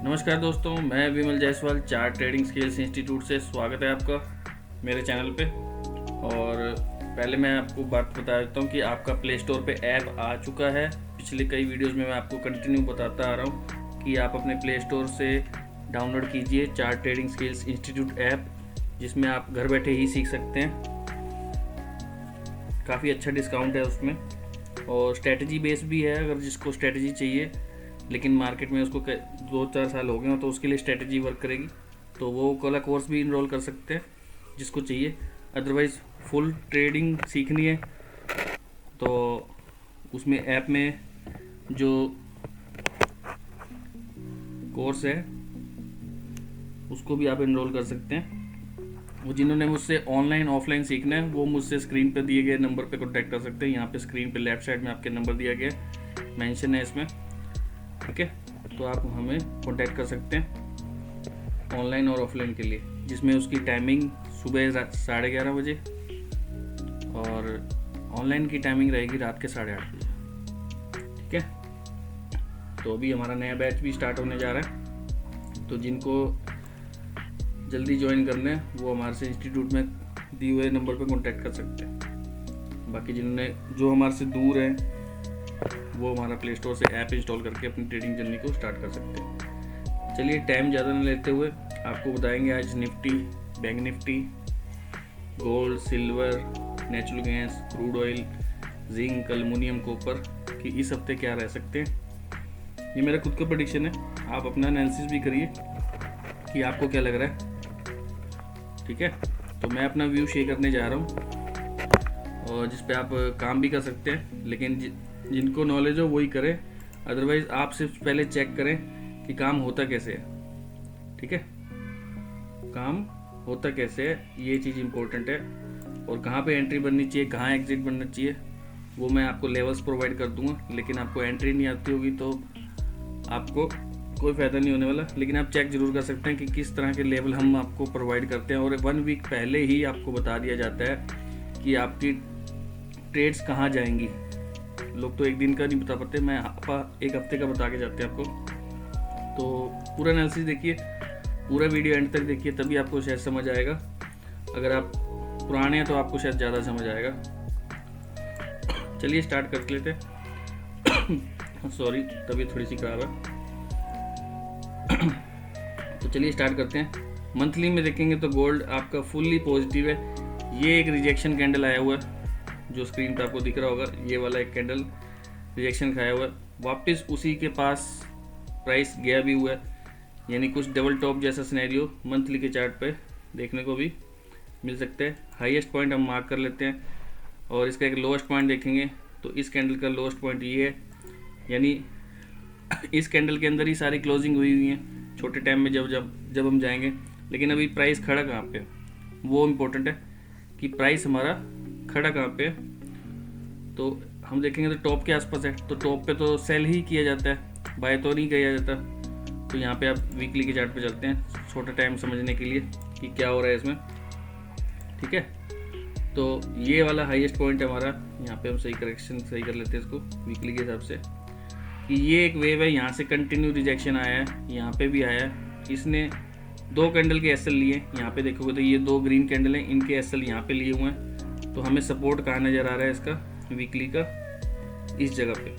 नमस्कार दोस्तों, मैं Vimal Jaiswal chart trading skills institute से स्वागत है आपका मेरे चैनल पे। और पहले मैं आपको बात बता देता हूँ कि आपका प्ले स्टोर पे ऐप आ चुका है। पिछले कई वीडियोस में मैं आपको कंटिन्यू बताता आ रहा हूँ कि आप अपने प्ले स्टोर से डाउनलोड कीजिए chart trading skills institute app, जिसमें आप घर बैठे ही सीख सकते हैं। काफ़ी अच्छा डिस्काउंट है उसमें और स्ट्रैटेजी बेस भी है। अगर जिसको स्ट्रैटेजी चाहिए लेकिन मार्केट में उसको 2-4 साल हो गए हो तो उसके लिए स्ट्रैटेजी वर्क करेगी, तो वो वाला कोर्स भी इनरोल कर सकते हैं जिसको चाहिए। अदरवाइज़ फुल ट्रेडिंग सीखनी है तो उसमें ऐप में जो कोर्स है उसको भी आप इनरोल कर सकते हैं। वो जिन्होंने मुझसे ऑनलाइन ऑफलाइन सीखना है वो मुझसे स्क्रीन पर दिए गए नंबर पे कांटेक्ट कर सकते हैं। यहाँ पे स्क्रीन पे लेफ्ट साइड में आपके नंबर दिया गया है, मेंशन है इसमें, ठीक है। तो आप हमें कांटेक्ट कर सकते हैं ऑनलाइन और ऑफलाइन के लिए, जिसमें उसकी टाइमिंग सुबह 11:30 बजे और ऑनलाइन की टाइमिंग रहेगी रात के 8:30 बजे, ठीक है। तो अभी हमारा नया बैच भी स्टार्ट होने जा रहा है, तो जिनको जल्दी ज्वाइन करना है वो हमारे से इंस्टीट्यूट में दिए हुए नंबर पर कांटेक्ट कर सकते हैं। बाकी जो हमारे से दूर हैं वो हमारा प्ले स्टोर से ऐप इंस्टॉल करके अपनी ट्रेडिंग जर्नी को स्टार्ट कर सकते हैं। चलिए टाइम ज़्यादा न लेते हुए आपको बताएंगे आज Nifty, bank Nifty, gold, silver, natural gas, crude oil, zinc, aluminium, copper कि इस हफ्ते क्या रह सकते हैं। ये मेरा खुद का प्रेडिक्शन है, आप अपना एनालिसिस भी करिए कि आपको क्या लग रहा है, ठीक है। तो मैं अपना व्यू शेयर करने जा रहा हूँ और जिस पे आप काम भी कर सकते हैं, लेकिन जिनको नॉलेज हो वही करें। अदरवाइज़ आप सिर्फ पहले चेक करें कि काम होता कैसे है, ठीक है। काम होता कैसे है ये चीज़ इम्पोर्टेंट है, और कहाँ पे एंट्री बननी चाहिए, कहाँ एग्जिट बनना चाहिए, वो मैं आपको लेवल्स प्रोवाइड कर दूंगा। लेकिन आपको एंट्री नहीं आती होगी तो आपको कोई फ़ायदा नहीं होने वाला। लेकिन आप चेक ज़रूर कर सकते हैं कि किस तरह के लेवल हम आपको प्रोवाइड करते हैं, और 1 वीक पहले ही आपको बता दिया जाता है कि आपकी ट्रेड्स कहाँ जाएंगी। लोग तो एक दिन का नहीं बता पाते, मैं एक हफ्ते का बता के जाते हैं आपको। तो पूरा एनालिसिस देखिए, पूरा वीडियो एंड तक देखिए, तभी आपको शायद समझ आएगा। अगर आप पुराने हैं तो आपको शायद ज़्यादा समझ आएगा। चलिए स्टार्ट कर लेते हैं। सॉरी, तबीयत थोड़ी सी खराब है। तो चलिए स्टार्ट करते हैं। मंथली में देखेंगे तो गोल्ड आपका फुल्ली पॉजिटिव है। ये एक रिजेक्शन कैंडल आया हुआ है जो स्क्रीन पे आपको दिख रहा होगा, ये वाला एक कैंडल रिजेक्शन खाया हुआ है। वापस उसी के पास प्राइस गया भी हुआ है, यानी कुछ डबल टॉप जैसा सिनेरियो मंथली के चार्ट पे देखने को भी मिल सकता है। हाईएस्ट पॉइंट हम मार्क कर लेते हैं और इसका एक लोएस्ट पॉइंट देखेंगे तो इस कैंडल का लोएस्ट पॉइंट ये है, यानी इस कैंडल के अंदर ही सारी क्लोजिंग हुई हुई है छोटे टाइम में जब हम जाएंगे। लेकिन अभी प्राइस खड़ा कहाँ पे, वो इम्पोर्टेंट है कि प्राइस हमारा खड़ा कहाँ पे। तो हम देखेंगे तो टॉप के आसपास है, तो टॉप पे तो सेल ही किया जाता है, बाय तो नहीं किया जाता। तो यहाँ पे आप वीकली के चार्ट पे चलते हैं छोटा टाइम समझने के लिए कि क्या हो रहा है इसमें, ठीक है। तो ये वाला हाईएस्ट पॉइंट है हमारा, यहाँ पे हम सही कर लेते हैं इसको वीकली के हिसाब से कि ये एक वेव है। यहाँ से कंटिन्यू रिजेक्शन आया है, यहाँ पे भी आया है। इसने 2 कैंडल के एसएल लिए, यहाँ पे देखोगे तो ये 2 ग्रीन कैंडल हैं, इनके एसएल यहाँ पे लिए हुए हैं। तो हमें सपोर्ट कहाँ नज़र आ रहा है इसका वीकली का, इस जगह पे,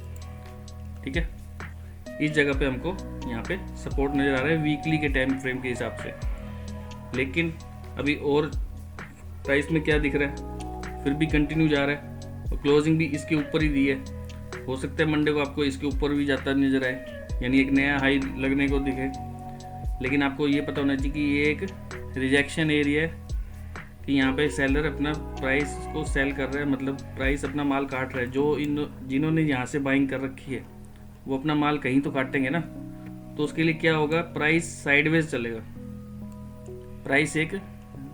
ठीक है। इस जगह पे हमको यहाँ पे सपोर्ट नज़र आ रहा है वीकली के टाइम फ्रेम के हिसाब से। लेकिन अभी और प्राइस में क्या दिख रहा है, फिर भी कंटिन्यू जा रहा है और क्लोजिंग भी इसके ऊपर ही दी है। हो सकता है मंडे को आपको इसके ऊपर भी जाता नज़र आए, यानी एक नया हाई लगने को दिखे। लेकिन आपको ये पता होना चाहिए कि ये एक रिजेक्शन एरिया है, कि यहाँ पे सेलर अपना प्राइस को सेल कर रहा है, मतलब प्राइस अपना माल काट रहा है। जिन्होंने यहाँ से बाइंग कर रखी है वो अपना माल कहीं तो काटेंगे ना, तो उसके लिए क्या होगा, प्राइस साइडवेज चलेगा, प्राइस एक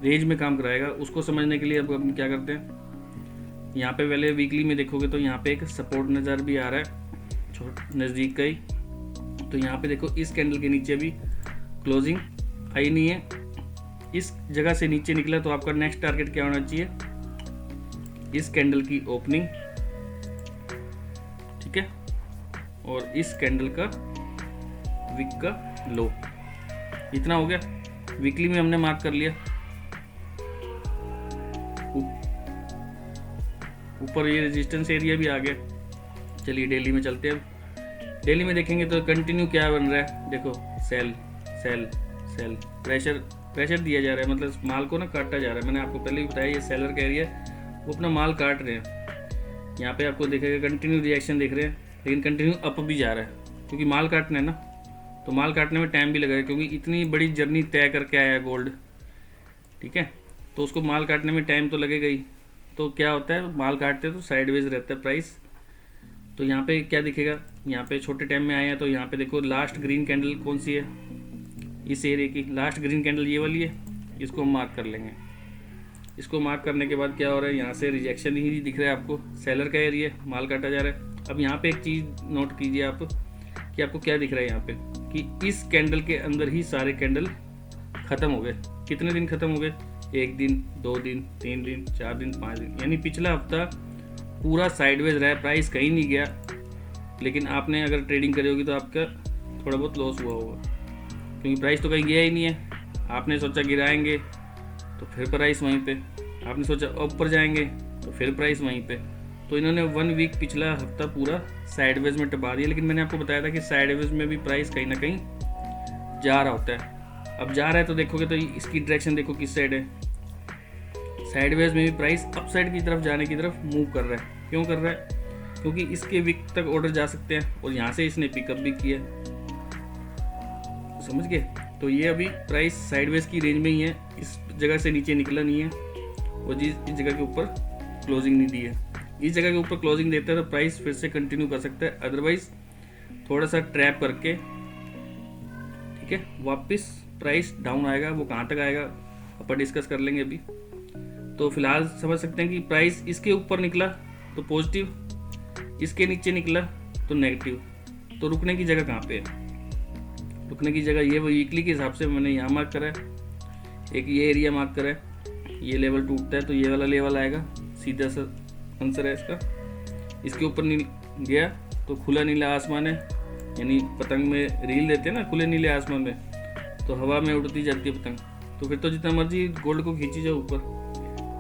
रेंज में काम कराएगा। उसको समझने के लिए अब हम क्या करते हैं, यहाँ पे पहले वीकली में देखोगे तो यहाँ पे एक सपोर्ट नज़र भी आ रहा है नज़दीक का ही। तो यहाँ पे देखो इस कैंडल के नीचे भी क्लोजिंग आई नहीं है, इस जगह से नीचे निकला। तो आपका नेक्स्ट टारगेट क्या होना चाहिए, इस कैंडल की ओपनिंग, ठीक है, और इस कैंडल का विक का लो। इतना हो गया। वीकली में हमने मार्क कर लिया, ऊपर ये रेजिस्टेंस एरिया भी आ गया। चलिए डेली में चलते हैं। डेली में देखेंगे तो कंटिन्यू क्या बन रहा है, देखो सेल सेल सेल, प्रेशर दिया जा रहा है, मतलब माल को ना काटा जा रहा है। मैंने आपको पहले ही बताया ये सेलर का एरिया है, वो अपना माल काट रहे हैं। यहाँ पे आपको देखेगा कंटिन्यू रिएक्शन देख रहे हैं, लेकिन कंटिन्यू अप भी जा रहा है, क्योंकि माल काटना है ना, तो माल काटने में टाइम भी लगेगा, क्योंकि इतनी बड़ी जर्नी तय करके आया है गोल्ड, ठीक है, तो उसको माल काटने में टाइम तो लगेगा ही। तो क्या होता है, माल काटते हैं तो साइडवेज रहता है प्राइस। तो यहाँ पे क्या दिखेगा, यहाँ पे छोटे टाइम में आए हैं, तो यहाँ पे देखो लास्ट ग्रीन कैंडल कौन सी है, इस एरिया की लास्ट ग्रीन कैंडल ये वाली है, इसको हम मार्क कर लेंगे। इसको मार्क करने के बाद क्या हो रहा है, यहाँ से रिजेक्शन ही दिख रहा है आपको, सेलर का एरिया, माल काटा जा रहा है। अब यहाँ पे एक चीज़ नोट कीजिए आप कि आपको क्या दिख रहा है यहाँ पे, कि इस कैंडल के अंदर ही सारे कैंडल ख़त्म हो गए। कितने दिन ख़त्म हो गए, 1 दिन, 2 दिन, 3 दिन, 4 दिन, 5 दिन, यानी पिछला हफ्ता पूरा साइडवेज रहा है, प्राइस कहीं नहीं गया। लेकिन आपने अगर ट्रेडिंग करी होगी तो आपका थोड़ा बहुत लॉस हुआ होगा, क्योंकि प्राइस तो कहीं गया ही नहीं है। आपने सोचा गिराएंगे तो फिर प्राइस वहीं पे, आपने सोचा ऊपर जाएंगे तो फिर प्राइस वहीं पे। तो इन्होंने 1 वीक पिछला हफ्ता पूरा साइडवेज में टपा दिया। लेकिन मैंने आपको बताया था कि साइडवेज में भी प्राइस कहीं ना कहीं जा रहा होता है। अब जा रहा है तो देखोगे तो इसकी डायरेक्शन देखो किस साइड है, साइडवेज में भी प्राइस अप साइड की तरफ जाने की तरफ मूव कर रहा है। क्यों कर रहा है, क्योंकि इसके वीक तक ऑर्डर जा सकते हैं और यहाँ से इसने पिकअप भी किया, समझ गए। तो ये अभी प्राइस साइडवेज की रेंज में ही है, इस जगह से नीचे निकला नहीं है, और इस जगह के ऊपर क्लोजिंग नहीं दी है। इस जगह के ऊपर क्लोजिंग देता है तो प्राइस फिर से कंटिन्यू कर सकता है, अदरवाइज थोड़ा सा ट्रैप करके, ठीक है, वापस प्राइस डाउन आएगा। वो कहाँ तक आएगा अपन डिस्कस कर लेंगे अभी। तो फिलहाल समझ सकते हैं कि प्राइस इसके ऊपर निकला तो पॉजिटिव, इसके नीचे निकला तो नेगेटिव। तो रुकने की जगह कहाँ पे है, रुकने की जगह ये वीकली के हिसाब से मैंने यहाँ मार्क करा है, एक ये एरिया मार्क करा है। ये लेवल टूटता है तो ये वाला लेवल आएगा, सीधा सा आंसर है इसका। इसके ऊपर नहीं गया तो खुला नीला आसमान है, यानी पतंग में रील देते हैं ना खुले नीले आसमान में, तो हवा में उड़ती जाती है पतंग, तो फिर तो जितना मर्जी गोल्ड को खींची जाओ ऊपर,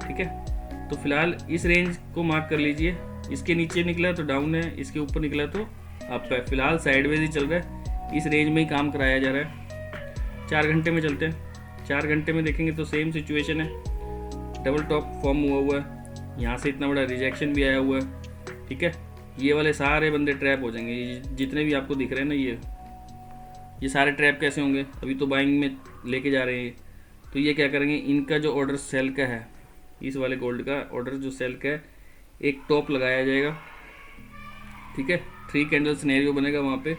ठीक है। तो फिलहाल इस रेंज को मार्क कर लीजिए, इसके नीचे निकला तो डाउन है, इसके ऊपर निकला तो अप है। फिलहाल साइडवेज ही चल रहा है, इस रेंज में ही काम कराया जा रहा है। 4 घंटे में चलते हैं, 4 घंटे में देखेंगे तो सेम सिचुएशन है, डबल टॉप फॉर्म हुआ है, यहाँ से इतना बड़ा रिजेक्शन भी आया हुआ है, ठीक है। ये वाले सारे बंदे ट्रैप हो जाएंगे, ये जितने भी आपको दिख रहे हैं ना, ये सारे ट्रैप कैसे होंगे, अभी तो बाइंग में लेके जा रहे हैं। तो ये क्या करेंगे, इनका जो ऑर्डर सेल का है, इस वाले गोल्ड का ऑर्डर जो सेल का है, एक टॉप लगाया जाएगा, ठीक है। 3 कैंडल सिनेरियो बनेगा, वहाँ पे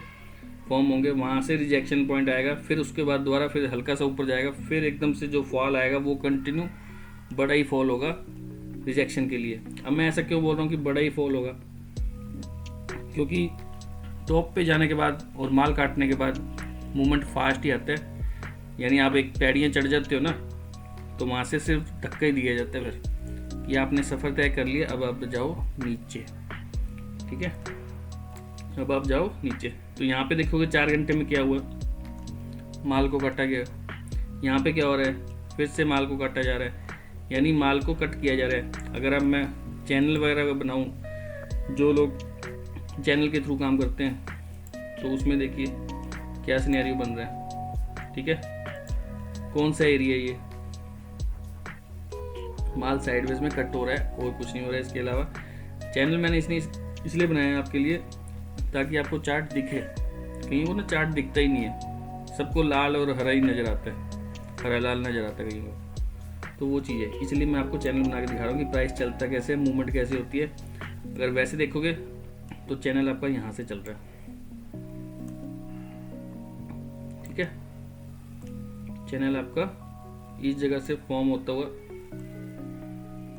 फॉर्म होंगे, वहाँ से रिजेक्शन पॉइंट आएगा, फिर उसके बाद दोबारा फिर हल्का सा ऊपर जाएगा, फिर एकदम से जो फॉल आएगा वो कंटिन्यू बड़ा ही फॉल होगा रिजेक्शन के लिए। अब मैं ऐसा क्यों बोल रहा हूँ कि बड़ा ही फॉल होगा, क्योंकि टॉप पे जाने के बाद और माल काटने के बाद मूवमेंट फास्ट ही आता है, यानी आप एक पैड़ियाँ चढ़ जाते हो ना, तो वहाँ से सिर्फ धक्का ही दिया जाता है। फिर ये आपने सफ़र तय कर लिया, अब आप जाओ नीचे, ठीक है, अब आप जाओ नीचे। तो यहाँ पे देखोगे 4 घंटे में क्या हुआ, माल को काटा गया। यहाँ पे क्या हो रहा है, फिर से माल को काटा जा रहा है, यानी माल को कट किया जा रहा है। अगर अब मैं चैनल वगैरह बनाऊँ, जो लोग चैनल के थ्रू काम करते हैं, तो उसमें देखिए क्या सिनेरियो बन रहा है, ठीक है। कौन सा एरिया ये, माल साइडवेज में कट हो रहा है और कुछ नहीं हो रहा है। इसके अलावा चैनल मैंने इसलिए बनाया है आपके लिए, ताकि आपको चार्ट दिखे। कहीं वो ना चार्ट दिखता ही नहीं है, सबको लाल और हरा ही नज़र आता है, हरा लाल नज़र आता है कहीं को, तो वो चीज़ है। इसलिए मैं आपको चैनल बना के दिखा रहा हूँ कि प्राइस चलता कैसे है, मूवमेंट कैसे होती है। अगर वैसे देखोगे तो चैनल आपका यहाँ से चल रहा है, ठीक है। चैनल आपका इस जगह से फॉर्म होता हुआ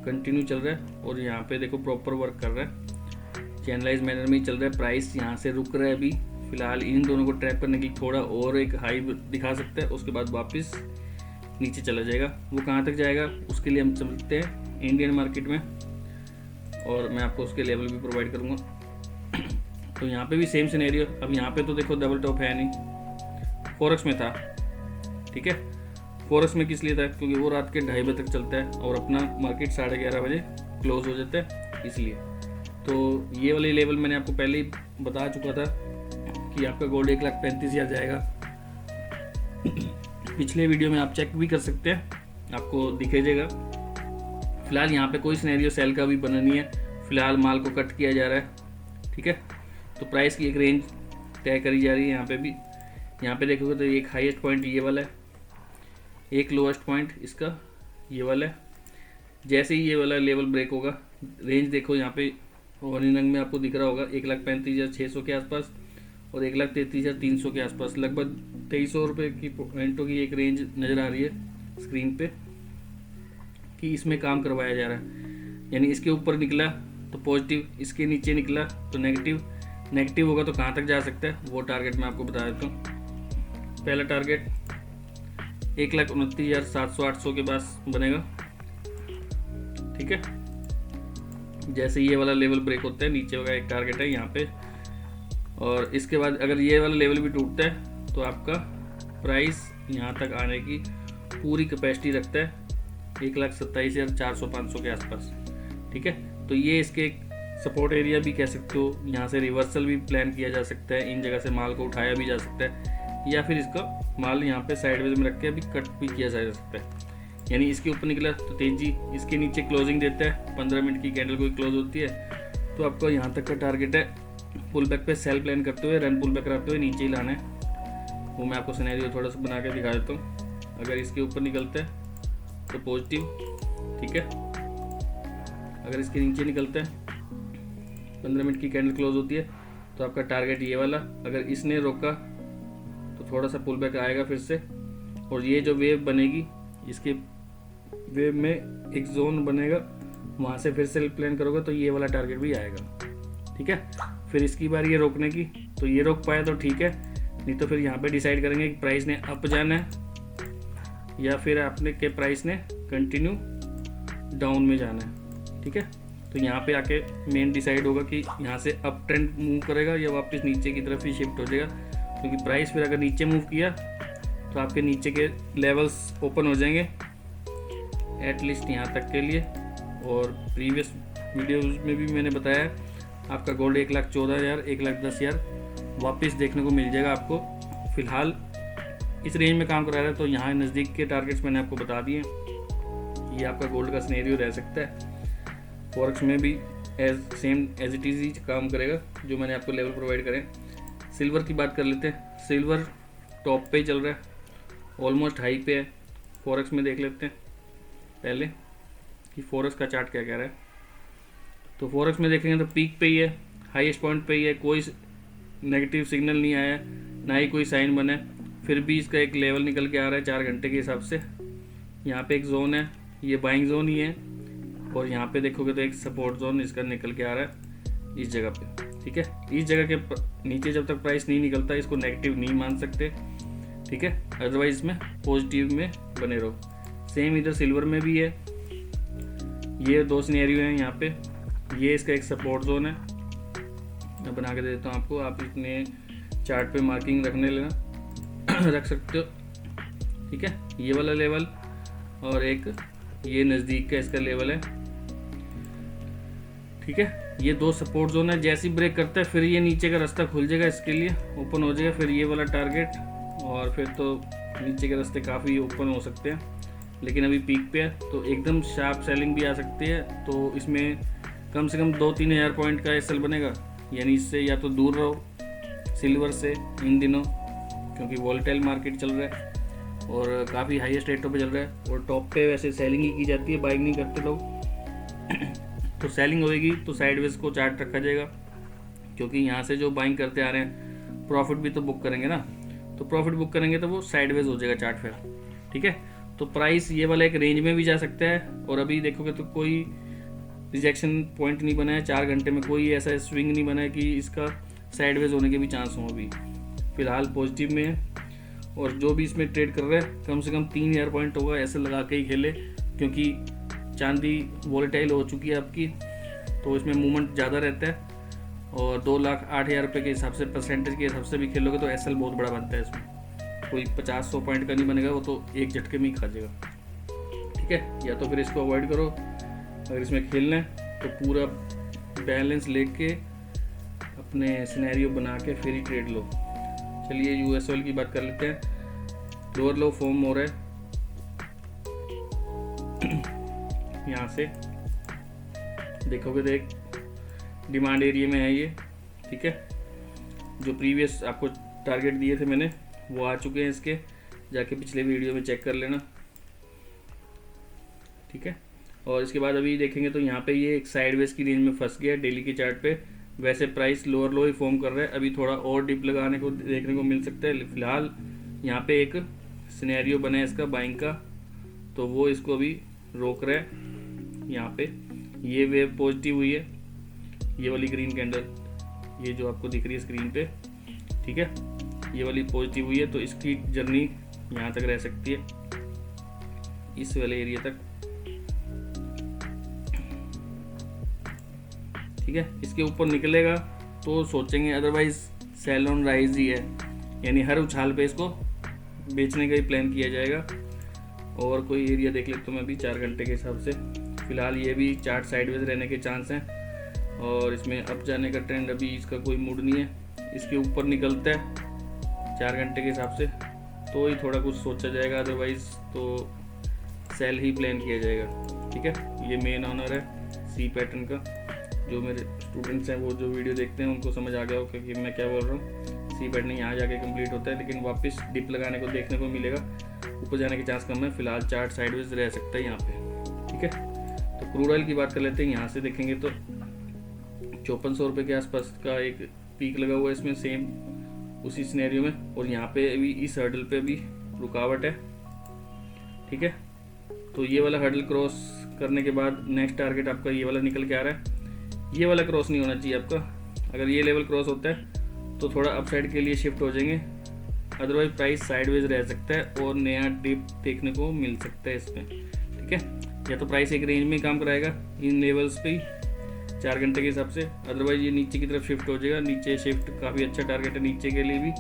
कंटिन्यू चल रहा है, और यहाँ पे देखो प्रॉपर वर्क कर रहा है, चैनलाइज मैनर में ही चल रहा है। प्राइस यहाँ से रुक रहा है अभी फिलहाल, इन दोनों को ट्रैप करने के लिए थोड़ा और एक हाई दिखा सकता है, उसके बाद वापस नीचे चला जाएगा। वो कहाँ तक जाएगा उसके लिए हम समझते हैं इंडियन मार्केट में, और मैं आपको उसके लेवल भी प्रोवाइड करूँगा। तो यहाँ पे भी सेम सिनेरियो। अब यहाँ पे तो देखो डबल टॉप है नहीं, फॉरेक्स में था, ठीक है। फॉरेक्स में किस लिए था, क्योंकि वो रात के 2:30 बजे तक चलता है और अपना मार्केट 11:30 बजे क्लोज हो जाता है, इसलिए। तो ये वाली लेवल मैंने आपको पहले ही बता चुका था कि आपका गोल्ड 1,35,000 जाएगा। पिछले वीडियो में आप चेक भी कर सकते हैं, आपको दिखे जाएगा। फिलहाल यहाँ पे कोई सिनेरियो सेल का भी बना नहीं है, फिलहाल माल को कट किया जा रहा है, ठीक है। तो प्राइस की एक रेंज तय करी जा रही है। यहाँ पे भी, यहाँ पे देखोगे तो एक हाईएस्ट पॉइंट ये वाला है, एक लोएस्ट पॉइंट इसका ये वाला है। जैसे ही ये वाला लेवल ब्रेक होगा, रेंज देखो यहाँ पे ऑरेंज रंग में आपको दिख रहा होगा 1,35,600 के आसपास और 1,33,300 के आसपास, लगभग 2,300 रुपये की पॉइंटों की एक रेंज नज़र आ रही है स्क्रीन पे कि इसमें काम करवाया जा रहा है। यानी इसके ऊपर निकला तो पॉजिटिव, इसके नीचे निकला तो नेगेटिव, नेगेटिव होगा तो कहाँ तक जा सकता है वो टारगेट मैं आपको बता देता हूँ। पहला टारगेट 1,29,700-800 के पास बनेगा, ठीक है। जैसे ये वाला लेवल ब्रेक होता है, नीचे का एक टारगेट है यहाँ पे, और इसके बाद अगर ये वाला लेवल भी टूटता है तो आपका प्राइस यहाँ तक आने की पूरी कैपेसिटी रखता है 1,27,400-500 के आसपास, ठीक है। तो ये इसके सपोर्ट एरिया भी कह सकते हो। यहाँ से रिवर्सल भी प्लान किया जा सकता है, इन जगह से माल को उठाया भी जा सकता है, या फिर इसका माल यहाँ पे साइडवेज में रख के अभी कट भी किया जा सकता है। यानी इसके ऊपर निकला तो तेजी, इसके नीचे क्लोजिंग देता है, 15 मिनट की कैंडल कोई क्लोज होती है तो आपका यहाँ तक का टारगेट है पुल बैक पे सेल प्लान करते हुए, रन पुल बैक कराते हुए नीचे ही लाना है। वो मैं आपको सिनेरियो थोड़ा सा बना के दिखा देता हूँ। अगर इसके ऊपर निकलता है तो पॉजिटिव, ठीक है। अगर इसके नीचे निकलता है, 15 मिनट की कैंडल क्लोज होती है तो आपका टारगेट ये वाला। अगर इसने रोका तो थोड़ा सा पुल बैक आएगा फिर से, और ये जो वेव बनेगी, इसके वेव में एक जोन बनेगा, वहाँ से फिर से प्लान करोगे तो ये वाला टारगेट भी आएगा, ठीक है। फिर इसकी बारी ये रोकने की, तो ये रोक पाया तो ठीक है, नहीं तो फिर यहाँ पे डिसाइड करेंगे कि प्राइस ने अप जाना है या फिर आपने के प्राइस ने कंटिन्यू डाउन में जाना है, ठीक है। तो यहाँ पे आके मेन डिसाइड होगा कि यहाँ से अप ट्रेंड मूव करेगा या वापस नीचे की तरफ ही शिफ्ट हो जाएगा, क्योंकि प्राइस फिर अगर नीचे मूव किया तो आपके नीचे के लेवल्स ओपन हो जाएंगे एटलीस्ट यहाँ तक के लिए। और प्रीवियस वीडियोस में भी मैंने बताया आपका गोल्ड 1,14,000 1,10,000 वापस देखने को मिल जाएगा आपको। फिलहाल इस रेंज में काम करा रहा है, तो यहाँ नज़दीक के टारगेट्स मैंने आपको बता दिए। ये आपका गोल्ड का सिनेरियो रह सकता है। फॉरेक्स में भी सेम एज इट इज़ ही काम करेगा जो मैंने आपको लेवल प्रोवाइड करें। सिल्वर की बात कर लेते हैं। सिल्वर टॉप पे ही चल रहा है, ऑलमोस्ट हाई पे है। फॉरेक्स में देख लेते हैं पहले कि फॉरेक्स का चार्ट क्या कह रहा है। तो फॉरेक्स में देखेंगे तो पीक पे ही है, हाईएस्ट पॉइंट पे ही है, कोई नेगेटिव सिग्नल नहीं आया, ना ही कोई साइन बना है। फिर भी इसका एक लेवल निकल के आ रहा है 4 घंटे के हिसाब से। यहाँ पे एक जोन है, ये बाइंग जोन ही है, और यहाँ पे देखोगे तो एक सपोर्ट जोन इसका निकल के आ रहा है इस जगह पे, ठीक है। इस जगह के नीचे जब तक प्राइस नहीं निकलता इसको नेगेटिव नहीं मान सकते, ठीक है। अदरवाइज में पॉजिटिव में बने रहो। सेम इधर सिल्वर में भी है, ये 2 सिनेरियो हैं यहाँ पे। ये इसका एक सपोर्ट जोन है, मैं बना के दे देता हूँ आपको, आप इतने चार्ट पे मार्किंग रखने लेना रख सकते हो, ठीक है। ये वाला लेवल और एक ये नज़दीक का इसका लेवल है, ठीक है। ये 2 सपोर्ट जोन है। जैसे ही ब्रेक करता है फिर ये नीचे का रास्ता खुल जाएगा, इसके लिए ओपन हो जाएगा फिर ये वाला टारगेट, और फिर तो नीचे के रास्ते काफ़ी ओपन हो सकते हैं। लेकिन अभी पीक पे है तो एकदम शार्प सेलिंग भी आ सकती है। तो इसमें कम से कम 2-3 हज़ार पॉइंट का एसएल बनेगा। यानी इससे या तो दूर रहो सिल्वर से इन दिनों, क्योंकि वॉलेटाइल मार्केट चल रहा है और काफ़ी हाईएस्ट रेटों पे चल रहा है, और टॉप पे वैसे सेलिंग ही की जाती है, बाइंग नहीं करते लोग। तो सेलिंग होएगी तो साइडवेज को चार्ट रखा जाएगा, क्योंकि यहाँ से जो बाइंग करते आ रहे हैं प्रॉफिट भी तो बुक करेंगे ना, तो प्रॉफिट बुक करेंगे तो वो साइडवेज हो जाएगा चार्ट फिर, ठीक है। तो प्राइस ये वाला एक रेंज में भी जा सकता है, और अभी देखोगे तो कोई रिजेक्शन पॉइंट नहीं बना है 4 घंटे में, कोई ऐसा स्विंग नहीं बना है कि इसका साइडवेज होने के भी चांस हों। अभी फिलहाल पॉजिटिव में है, और जो भी इसमें ट्रेड कर रहा है कम से कम 3000 पॉइंट होगा ऐसे लगा के ही खेले, क्योंकि चांदी वॉलेटाइल हो चुकी है आपकी, तो इसमें मूवमेंट ज़्यादा रहता है। और 2,08,000 रुपये के हिसाब से परसेंटेज के हिसाब से भी खेलोगे तो एसएल बहुत बड़ा बनता है इसमें, कोई 50-100 पॉइंट का नहीं बनेगा, वो तो एक झटके में ही खा जाएगा। ठीक है, या तो फिर इसको अवॉइड करो। अगर इसमें खेलना है तो पूरा बैलेंस लेके अपने सिनेरियो बना के फिर ही ट्रेड लो। चलिए यूएसएल की बात कर लेते हैं। लोअर लो फॉर्म हो रहा है यहाँ से देखोगे तो एक डिमांड एरिया में है ये। ठीक है, जो प्रीवियस आपको टारगेट दिए थे मैंने वो आ चुके हैं इसके, जाके पिछले वीडियो में चेक कर लेना। ठीक है, और इसके बाद अभी देखेंगे तो यहाँ पे ये एक साइडवेज की रेंज में फंस गया डेली के चार्ट पे। वैसे प्राइस लोअर लो ही फॉर्म कर रहा है, अभी थोड़ा और डिप लगाने को देखने को मिल सकता है। फिलहाल यहाँ पे एक सिनेरियो बना है इसका बाइंग का, तो वो इसको अभी रोक रहा है। यहाँ पे ये वेव पॉजिटिव हुई है, ये वाली ग्रीन कैंडल, ये जो आपको दिख रही है स्क्रीन पे। ठीक है, ये वाली पॉजिटिव हुई है, तो इसकी जर्नी यहाँ तक रह सकती है, इस वाले एरिया तक। ठीक है, इसके ऊपर निकलेगा तो सोचेंगे, अदरवाइज सेल ऑन राइज ही है, यानी हर उछाल पे इसको बेचने का ही प्लान किया जाएगा। और कोई एरिया देख लेता हूँ मैं अभी 4 घंटे के हिसाब से। फिलहाल ये भी चार्ट साइडवेज रहने के चांस हैं, और इसमें अप जाने का ट्रेंड अभी इसका कोई मूड नहीं है। इसके ऊपर निकलता है 4 घंटे के हिसाब से तो ही थोड़ा कुछ सोचा जाएगा, अदरवाइज तो सेल ही प्लान किया जाएगा। ठीक है, ये मेन ऑनर है सी पैटर्न का। जो मेरे स्टूडेंट्स हैं वो जो वीडियो देखते हैं उनको समझ आ गया हो कि मैं क्या बोल रहा हूँ। सी पैटर्न यहाँ जाके कंप्लीट होता है, लेकिन वापस डिप लगाने को देखने को मिलेगा, ऊपर जाने के चांस कम है। फिलहाल चार्ट साइडवेज रह सकता है यहाँ पे। ठीक है, तो क्रूड ऑयल की बात कर लेते हैं। यहाँ से देखेंगे तो 5400 रुपये के आसपास का एक पीक लगा हुआ है इसमें, सेम उसी सिनेरियो में। और यहाँ पे अभी इस हर्डल पे भी रुकावट है। ठीक है, तो ये वाला हर्डल क्रॉस करने के बाद नेक्स्ट टारगेट आपका ये वाला निकल के आ रहा है। ये वाला क्रॉस नहीं होना चाहिए आपका। अगर ये लेवल क्रॉस होता है तो थोड़ा अपसाइड के लिए शिफ्ट हो जाएंगे, अदरवाइज प्राइस साइडवेज रह सकता है और नया डिप देखने को मिल सकता है इसमें। ठीक है, या तो प्राइस एक रेंज में काम कराएगा इन लेवल्स पे ही 4 घंटे के हिसाब से, अदरवाइज ये नीचे की तरफ शिफ्ट हो जाएगा। नीचे शिफ्ट काफ़ी अच्छा टारगेट है नीचे के लिए भी।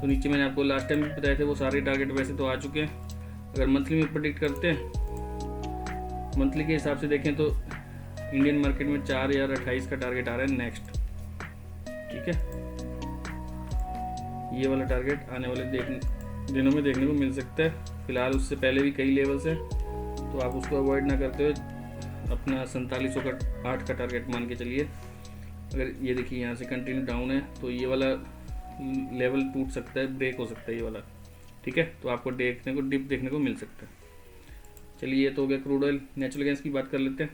तो नीचे मैंने आपको लास्ट टाइम भी बताए थे, वो सारे टारगेट वैसे तो आ चुके हैं। अगर मंथली में प्रेडिक्ट करते हैं, मंथली के हिसाब से देखें तो इंडियन मार्केट में 4028 का टारगेट आ रहा है नेक्स्ट। ठीक है, ये वाला टारगेट आने वाले दिनों में देखने को मिल सकता है। फिलहाल उससे पहले भी कई लेवल्स हैं, तो आप उसको अवॉइड ना करते हुए अपना 4708 का टारगेट मान के चलिए। अगर ये देखिए यहाँ से कंटिन्यू डाउन है तो ये वाला लेवल टूट सकता है, ब्रेक हो सकता है ये वाला। ठीक है, तो आपको देखने को डिप देखने को मिल सकता है। चलिए, ये तो हो गया क्रूड ऑयल। नेचुरल गैस की बात कर लेते हैं।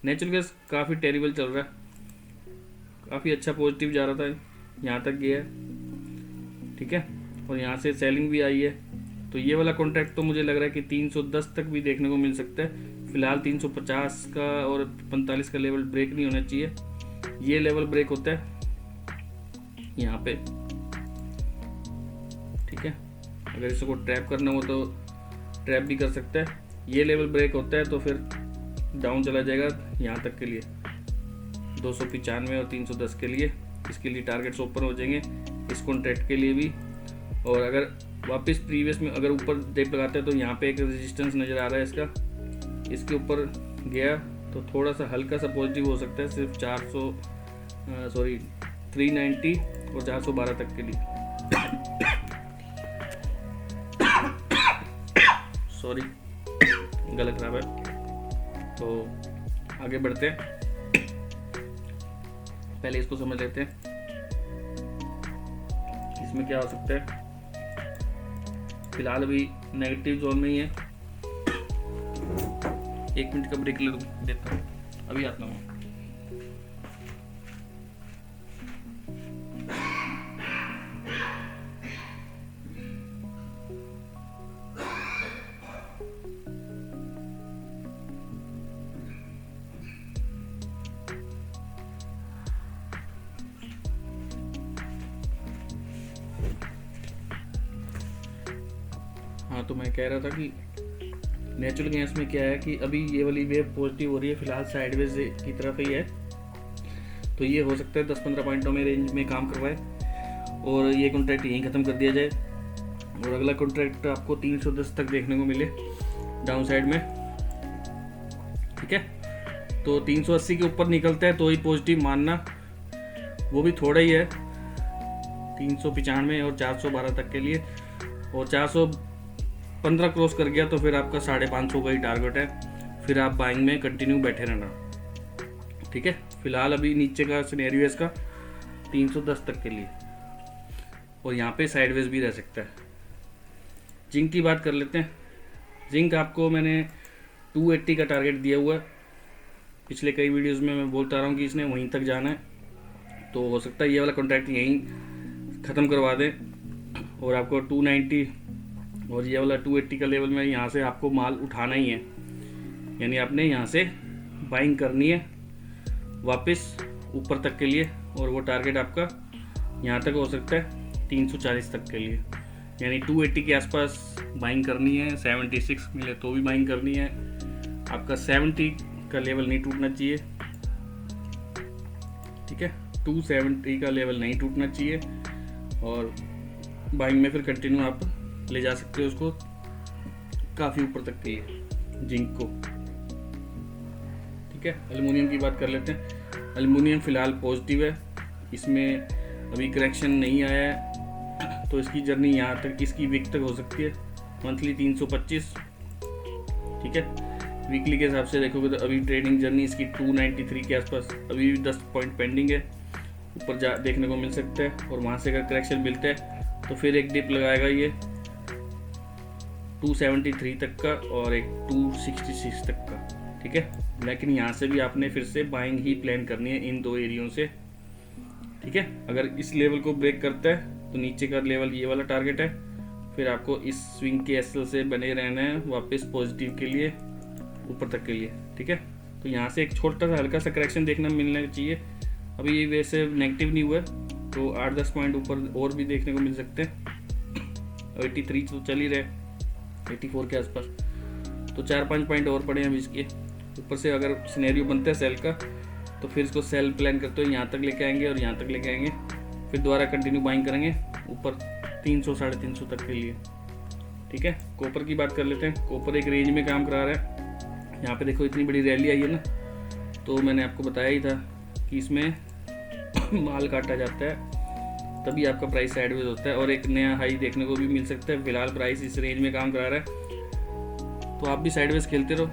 नेचुरल गैस काफ़ी टेरिबल चल रहा है, काफ़ी अच्छा पॉजिटिव जा रहा था, यहाँ तक गया है। ठीक है, और यहाँ से सेलिंग भी आई है, तो ये वाला कॉन्ट्रैक्ट तो मुझे लग रहा है कि 310 तक भी देखने को मिल सकता है। फिलहाल 350 का और 45 का लेवल ब्रेक नहीं होना चाहिए। ये लेवल ब्रेक होता है यहाँ पे। ठीक है, अगर इसको ट्रैप करना हो तो ट्रैप भी कर सकता है। ये लेवल ब्रेक होता है तो फिर डाउन चला जाएगा यहाँ तक के लिए 295 और 310 के लिए। इसके लिए टारगेट्स ओपन हो जाएंगे इस कॉन्ट्रैक्ट के लिए भी। और अगर वापस प्रीवियस में अगर ऊपर डिप लगाते हैं तो यहाँ पे एक रेजिस्टेंस नज़र आ रहा है इसका, इसके ऊपर गया तो थोड़ा सा हल्का सा पॉजिटिव हो सकता है, सिर्फ 390 और 412 तक के लिए। सॉरी, गला खराब है। तो आगे बढ़ते हैं, पहले इसको समझ लेते हैं इसमें क्या हो सकता है। फिलहाल अभी नेगेटिव जोन में ही है। 1 मिनट का ब्रेक ले देता हूँ, अभी आता हूँ। हाँ, तो मैं कह रहा था कि नेचुरल गैस में क्या है कि अभी ये वाली वेव पॉजिटिव हो रही है, फिलहाल साइडवेज की तरफ ही है। तो ये हो सकता है 10-15 पॉइंटों में रेंज में काम करवाए और ये कॉन्ट्रैक्ट यहीं ख़त्म कर दिया जाए। और अगला कॉन्ट्रैक्ट आपको 310 तक देखने को मिले डाउन साइड में। ठीक है, तो 380 के ऊपर निकलता है तो ही पॉजिटिव मानना, वो भी थोड़ा ही है 395 और 412 तक के लिए। और 415 क्रॉस कर गया तो फिर आपका 550 का ही टारगेट है, फिर आप बाइंग में कंटिन्यू बैठे रहना। ठीक है, फिलहाल अभी नीचे का सिनेरियो है इसका 310 तक के लिए, और यहाँ पे साइडवेज भी रह सकता है। जिंक की बात कर लेते हैं। जिंक आपको मैंने 280 का टारगेट दिया हुआ है, पिछले कई वीडियोस में मैं बोलता रहा हूँ कि इसने वहीं तक जाना है, तो हो सकता है ये वाला कॉन्ट्रैक्ट यहीं ख़त्म करवा दें और आपको 290 और ये वाला 280 का लेवल में यहाँ से आपको माल उठाना ही है, यानी आपने यहाँ से बाइंग करनी है वापस ऊपर तक के लिए, और वो टारगेट आपका यहाँ तक हो सकता है 340 तक के लिए, यानी 280 के आसपास बाइंग करनी है। 76 मिले तो भी बाइंग करनी है, आपका 70 का लेवल नहीं टूटना चाहिए। ठीक है, 270 का लेवल नहीं टूटना चाहिए, और बाइंग में फिर कंटिन्यू आप ले जा सकते हो उसको काफ़ी ऊपर तक के लिए जिंक को। ठीक है, एल्युमिनियम की बात कर लेते हैं। एल्युमिनियम फ़िलहाल पॉजिटिव है, इसमें अभी करेक्शन नहीं आया है, तो इसकी जर्नी यहाँ तक, इसकी वीक तक हो सकती है। मंथली 325। ठीक है, वीकली के हिसाब से देखोगे तो अभी ट्रेडिंग जर्नी इसकी 293 के आसपास, अभी भी 10 पॉइंट पेंडिंग है, ऊपर जा देखने को मिल सकता है। और वहाँ से अगर करेक्शन मिलता है तो फिर एक डिप लगाएगा ये 273 तक का और एक 266 तक का। ठीक है, लेकिन यहाँ से भी आपने फिर से बाइंग ही प्लान करनी है इन दो एरियो से। ठीक है, अगर इस लेवल को ब्रेक करता है तो नीचे का लेवल ये वाला टारगेट है, फिर आपको इस स्विंग के एसएल से बने रहना है वापस पॉजिटिव के लिए ऊपर तक के लिए। ठीक है, तो यहाँ से एक छोटा सा हल्का सा करेक्शन देखना मिलना चाहिए। अभी ये वैसे नेगेटिव नहीं हुआ है, तो 8-10 पॉइंट ऊपर और भी देखने को मिल सकते हैं। 83 तो चल ही रहे, 84 के आसपास, तो 4-5 पॉइंट और पड़े हैं अभी इसके ऊपर से। अगर सिनेरियो बनता है सेल का तो फिर इसको सेल प्लान करते हुए यहाँ तक लेके आएंगे और यहाँ तक लेके आएंगे, फिर दोबारा कंटिन्यू बाइंग करेंगे ऊपर 300-350 तक के लिए। ठीक है, कॉपर की बात कर लेते हैं। कॉपर एक रेंज में काम करा रहा है। यहाँ पे देखो इतनी बड़ी रैली आई है ना, तो मैंने आपको बताया ही था कि इसमें माल काटा जाता है तभी आपका प्राइस साइडवेज होता है, और एक नया हाई देखने को भी मिल सकता है। फिलहाल प्राइस इस रेंज में काम करा रहा है, तो आप भी साइडवेज खेलते रहो।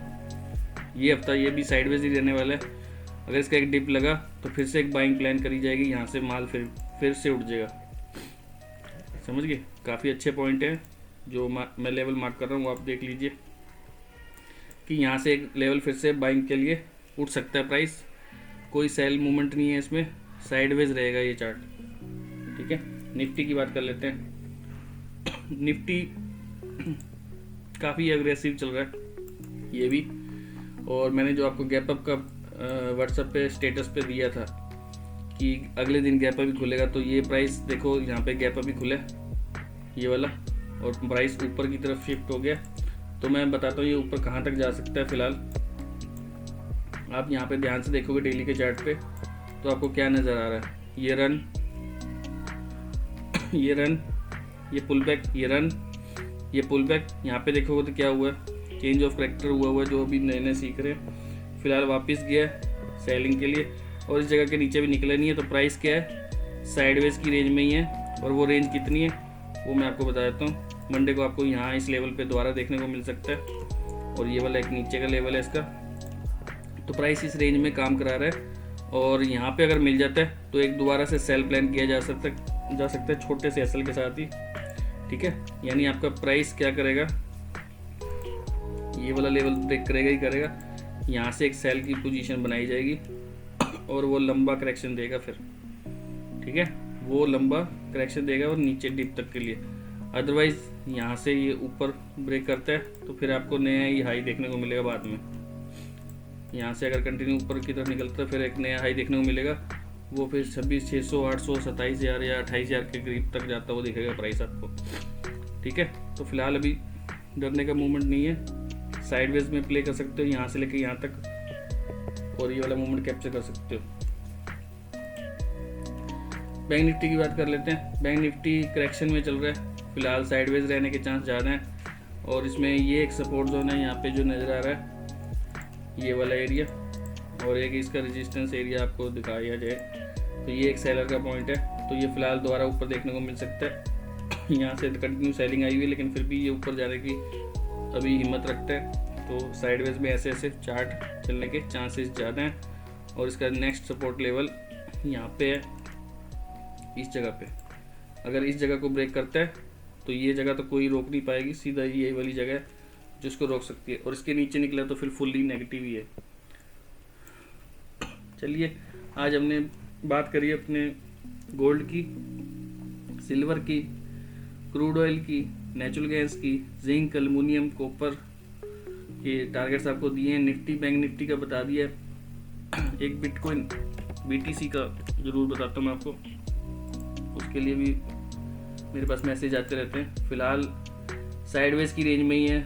ये हफ्ता ये भी साइडवेज ही रहने वाला है। अगर इसका एक डिप लगा तो फिर से एक बाइंग प्लान करी जाएगी, यहाँ से माल फिर से उठ जाएगा। समझ गए, काफ़ी अच्छे पॉइंट है जो मैं लेवल मार्क कर रहा हूँ, आप देख लीजिए कि यहाँ से एक लेवल फिर से बाइंग के लिए उठ सकता है प्राइस। कोई सेल मूवमेंट नहीं है इसमें, साइडवेज रहेगा ये चार्ट। ठीक है, निफ्टी की बात कर लेते हैं। निफ्टी काफ़ी एग्रेसिव चल रहा है ये भी, और मैंने जो आपको गैप अप का व्हाट्सएप पे स्टेटस पे दिया था कि अगले दिन गैप अप भी खुलेगा, तो ये प्राइस देखो यहाँ पे गैप अप भी खुला ये वाला, और प्राइस ऊपर की तरफ शिफ्ट हो गया। तो मैं बताता हूँ ये ऊपर कहाँ तक जा सकता है। फिलहाल आप यहाँ पे ध्यान से देखोगे डेली के चार्ट पे, तो आपको क्या नज़र आ रहा है, ये रन, ये रन, ये पुल बैक, ये रन, ये पुल बैक। यहाँ पे देखोगे तो क्या हुआ है, चेंज ऑफ करेक्टर हुआ है, जो अभी नए नए सीख रहे हैं। फिलहाल वापस गया सेलिंग के लिए, और इस जगह के नीचे भी निकला नहीं है, तो प्राइस क्या है, साइडवेज की रेंज में ही है। और वो रेंज कितनी है वो मैं आपको बता देता हूँ। मंडे को आपको यहाँ इस लेवल पे दोबारा देखने को मिल सकता है, और ये वाला एक नीचे का लेवल है इसका। तो प्राइस इस रेंज में काम करा रहा है, और यहाँ पे अगर मिल जाता है तो एक दोबारा से सेल प्लान किया जा सकता है छोटे से एसएल के साथ ही। ठीक है, यानी आपका प्राइस क्या करेगा, ये वाला लेवल ब्रेक करेगा ही करेगा, यहाँ से एक सेल की पोजीशन बनाई जाएगी और वो लंबा करेक्शन देगा फिर। ठीक है, वो लंबा करेक्शन देगा और नीचे डिप तक के लिए। अदरवाइज यहाँ से ये ऊपर ब्रेक करता है तो फिर आपको नया ही हाई देखने को मिलेगा बाद में। यहाँ से अगर कंटिन्यू ऊपर की तरफ निकलता है फिर एक नया हाई देखने को मिलेगा, वो फिर 26,600, 800, 27,000 या 28,000 के करीब तक जाता हुआ दिखेगा प्राइस आपको। ठीक है, तो फिलहाल अभी डरने का मूवमेंट नहीं है, साइडवेज में प्ले कर सकते हो यहाँ से लेके यहाँ तक, और ये वाला मूवमेंट कैप्चर कर सकते हो। बैंक निफ्टी की बात कर लेते हैं। बैंक निफ्टी करेक्शन में चल रहा है फ़िलहाल साइडवेज रहने के चांस ज़्यादा हैं। और इसमें ये एक सपोर्ट जोन है यहाँ पे जो नज़र आ रहा है, ये वाला एरिया, और एक इसका रेजिस्टेंस एरिया आपको दिखाया जाए तो ये एक सेलर का पॉइंट है। तो ये फ़िलहाल दोबारा ऊपर देखने को मिल सकता है। यहाँ से कंटिन्यू सेलिंग आई हुई है, लेकिन फिर भी ये ऊपर जाने की अभी हिम्मत रखता है। तो साइडवेज में ऐसे ऐसे चार्ट चलने के चांसेस ज़्यादा हैं। और इसका नेक्स्ट सपोर्ट लेवल यहाँ पे है, इस जगह पे। अगर इस जगह को ब्रेक करता है तो ये जगह तो कोई रोक नहीं पाएगी, सीधा ये वाली जगह है जिसको रोक सकती है। और इसके नीचे निकला तो फिर फुल्ली नेगेटिव ही है। चलिए, आज हमने बात करी अपने गोल्ड की, सिल्वर की, क्रूड ऑयल की, नेचुरल गैस की, जिंक, एल्युमिनियम, कॉपर के टारगेट्स आपको दिए हैं। निफ्टी, बैंक निफ्टी का बता दिया है। एक बिटकॉइन BTC का ज़रूर बताता हूँ मैं आपको, उसके लिए भी मेरे पास मैसेज आते रहते हैं। फ़िलहाल साइडवेज की रेंज में ही है।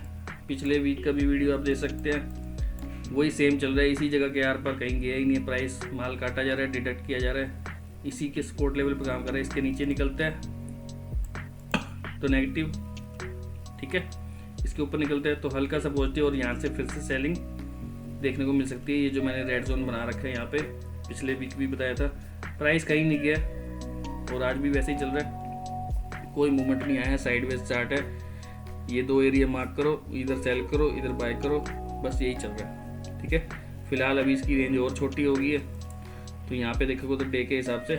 पिछले वीक का भी वीडियो आप देख सकते हैं, वही सेम चल रहा है, इसी जगह के आर पर कहीं गया ही नहीं है। प्राइस माल काटा जा रहा है, डिडक्ट किया जा रहा है, इसी के सपोर्ट लेवल पर काम कर रहा है। इसके नीचे निकलता है तो नेगेटिव, ठीक है, इसके ऊपर निकलता है तो हल्का सा पॉजिटिव, और यहाँ से फिर से सेलिंग देखने को मिल सकती है। ये जो मैंने रेड जोन बना रखा है यहाँ पे, पिछले वीक भी बताया था, प्राइस कहीं नहीं गया और आज भी वैसे ही चल रहा है, कोई मूवमेंट नहीं आया है। साइडवेज चार्ट है, ये दो एरिया मार्क करो, इधर सेल करो, इधर बाय करो, बस यही चल रहा है, ठीक है। फिलहाल अभी इसकी रेंज और छोटी हो गई है, तो यहाँ पे देखोगे तो डे के हिसाब से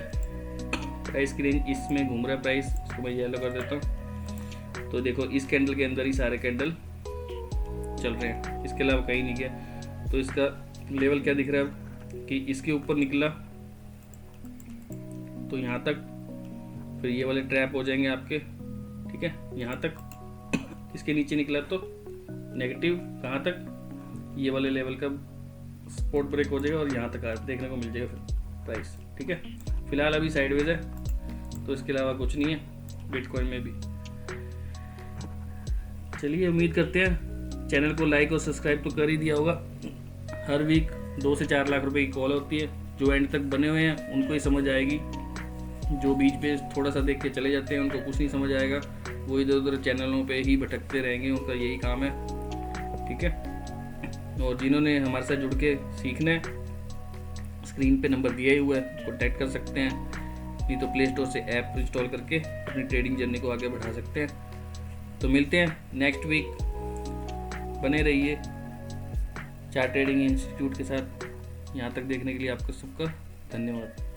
प्राइस की रेंज इसमें घूम रहा है। प्राइस इसको मैं येलो कर देता हूँ, तो देखो इस कैंडल के अंदर ही सारे कैंडल चल रहे हैं, इसके अलावा कहीं नहीं गया। तो इसका लेवल क्या दिख रहा है कि इसके ऊपर निकला तो यहाँ तक, फिर ये वाले ट्रैप हो जाएंगे आपके, ठीक है, यहाँ तक। इसके नीचे निकला तो नेगेटिव, कहाँ तक, ये वाले लेवल का सपोर्ट ब्रेक हो जाएगा और यहाँ तक देखने को मिल जाएगा फिर प्राइस, ठीक है। फिलहाल अभी साइडवेज है, तो इसके अलावा कुछ नहीं है बिटकॉइन में भी। चलिए, उम्मीद करते हैं चैनल को लाइक और सब्सक्राइब तो कर ही दिया होगा। हर वीक 2 से 4 लाख रुपए की कॉल होती है। जो एंड तक बने हुए हैं उनको ही समझ आएगी, जो बीच पे थोड़ा सा देख के चले जाते हैं उनको कुछ नहीं समझ आएगा, वो इधर उधर चैनलों पे ही भटकते रहेंगे, उनका यही काम है, ठीक है। और जिन्होंने हमारे साथ जुड़ के सीखना है, स्क्रीन पे नंबर दिया ही हुआ है, कॉन्टैक्ट कर सकते हैं, नहीं तो प्ले स्टोर से ऐप इंस्टॉल करके अपनी ट्रेडिंग जर्नी को आगे बढ़ा सकते हैं। तो मिलते हैं नेक्स्ट वीक, बने रहिए चार्ट ट्रेडिंग इंस्टीट्यूट के साथ। यहाँ तक देखने के लिए आपका सबका धन्यवाद।